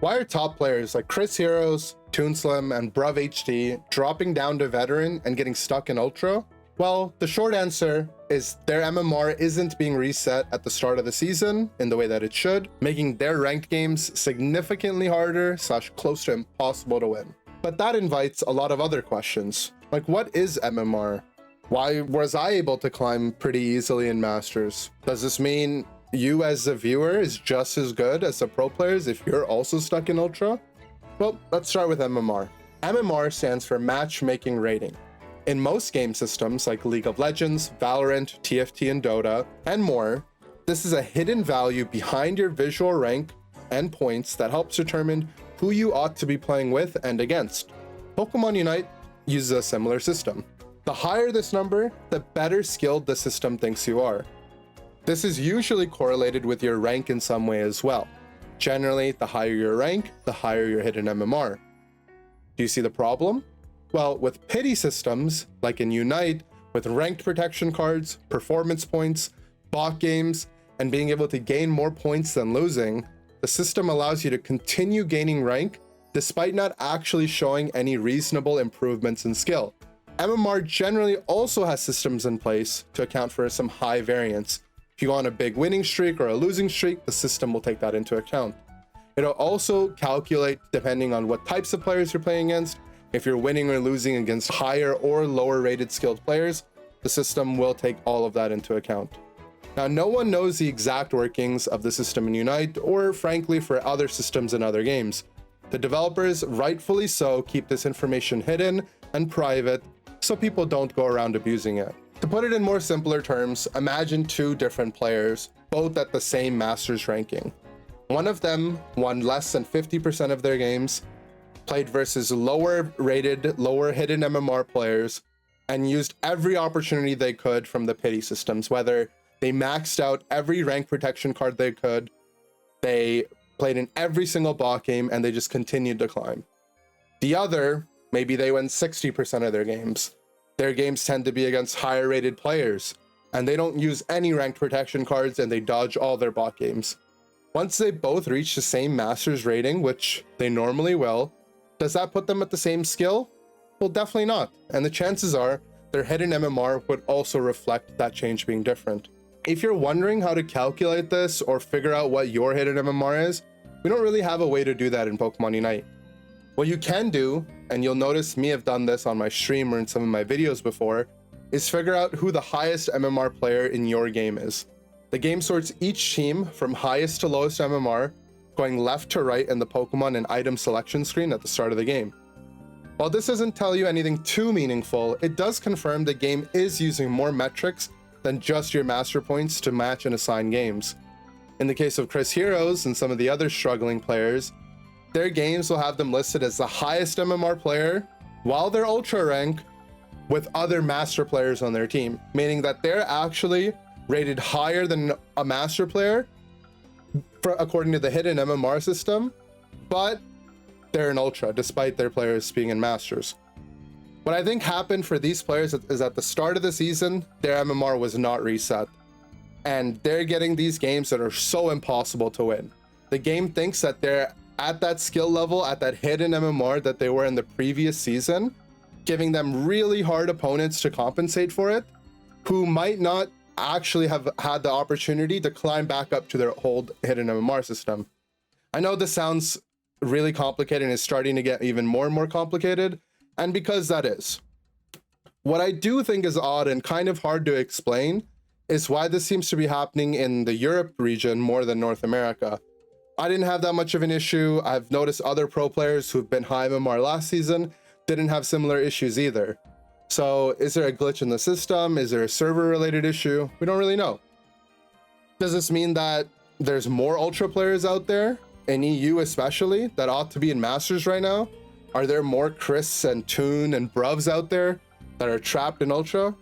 Why are top players like Chris Heroes, ToonSlim, and Bruv HD dropping down to veteran and getting stuck in Ultra? Well, the short answer is their MMR isn't being reset at the start of the season in the way that it should, making their ranked games significantly harder / close to impossible to win. But that invites a lot of other questions, like what is MMR? Why was I able to climb pretty easily in Masters? Does this mean you as a viewer is just as good as the pro players if you're also stuck in Ultra? Well, let's start with MMR. MMR stands for Matchmaking Rating. In most game systems like League of Legends, Valorant, TFT, and Dota, and more, this is a hidden value behind your visual rank and points that helps determine who you ought to be playing with and against. Pokemon Unite uses a similar system. The higher this number, the better skilled the system thinks you are. This is usually correlated with your rank in some way as well. Generally, the higher your rank, the higher your hidden MMR. Do you see the problem? Well, with pity systems, like in Unite, with ranked protection cards, performance points, bot games, and being able to gain more points than losing, the system allows you to continue gaining rank despite not actually showing any reasonable improvements in skill. MMR generally also has systems in place to account for some high variance. If you go on a big winning streak or a losing streak, the system will take that into account. It'll also calculate depending on what types of players you're playing against. If you're winning or losing against higher or lower rated skilled players, the system will take all of that into account. Now, no one knows the exact workings of the system in Unite, or frankly for other systems in other games. The developers, rightfully so, keep this information hidden and private so people don't go around abusing it. To put it in more simpler terms, imagine two different players, both at the same Masters ranking. One of them won less than 50% of their games, played versus lower rated, lower hidden MMR players, and used every opportunity they could from the pity systems, whether they maxed out every rank protection card they could, they played in every single bot game, and they just continued to climb. The other, maybe they win 60% of their games. Their games tend to be against higher rated players, and they don't use any ranked protection cards, and they dodge all their bot games. Once they both reach the same Masters rating, which they normally will, does that put them at the same skill? Well, definitely not. And the chances are their hidden MMR would also reflect that change being different. If you're wondering how to calculate this or figure out what your hidden MMR is, we don't really have a way to do that in Pokemon Unite. What you can do, and you'll notice me have done this on my stream or in some of my videos before, is figure out who the highest MMR player in your game is. The game sorts each team from highest to lowest MMR, going left to right in the Pokemon and item selection screen at the start of the game. While this doesn't tell you anything too meaningful, it does confirm the game is using more metrics than just your master points to match and assign games. In the case of Chris Heroes and some of the other struggling players, their games will have them listed as the highest MMR player while they're ultra rank with other master players on their team, meaning that they're actually rated higher than a master player according to the hidden MMR system, but they're in ultra despite their players being in masters. What I think happened for these players is at the start of the season, their MMR was not reset, and they're getting these games that are so impossible to win. The game thinks that they're at that skill level, at that hidden MMR that they were in the previous season, giving them really hard opponents to compensate for it, who might not actually have had the opportunity to climb back up to their old hidden MMR system. I know this sounds really complicated and is starting to get even more and more complicated, and because that is. What I do think is odd and kind of hard to explain is why this seems to be happening in the Europe region more than North America. I didn't have that much of an issue. I've noticed other pro players who've been high MMR last season didn't have similar issues either. So is there a glitch in the system? Is there a server related issue? We don't really know. Does this mean that there's more ultra players out there, in EU especially, that ought to be in Masters right now? Are there more Chris and Toon and Bruvs out there that are trapped in ultra?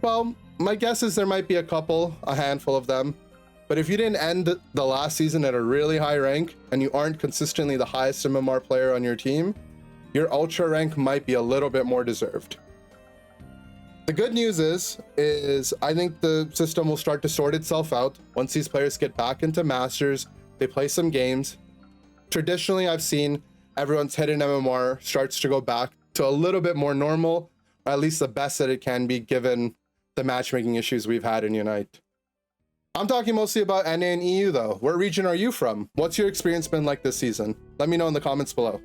Well, my guess is there might be a handful of them. But if you didn't end the last season at a really high rank and you aren't consistently the highest MMR player on your team, your ultra rank might be a little bit more deserved. The good news is I think the system will start to sort itself out once these players get back into Masters, they play some games, traditionally I've seen everyone's hidden MMR starts to go back to a little bit more normal, or at least the best that it can be given the matchmaking issues we've had in Unite. I'm talking mostly about NA and EU though. What region are you from? What's your experience been like this season? Let me know in the comments below.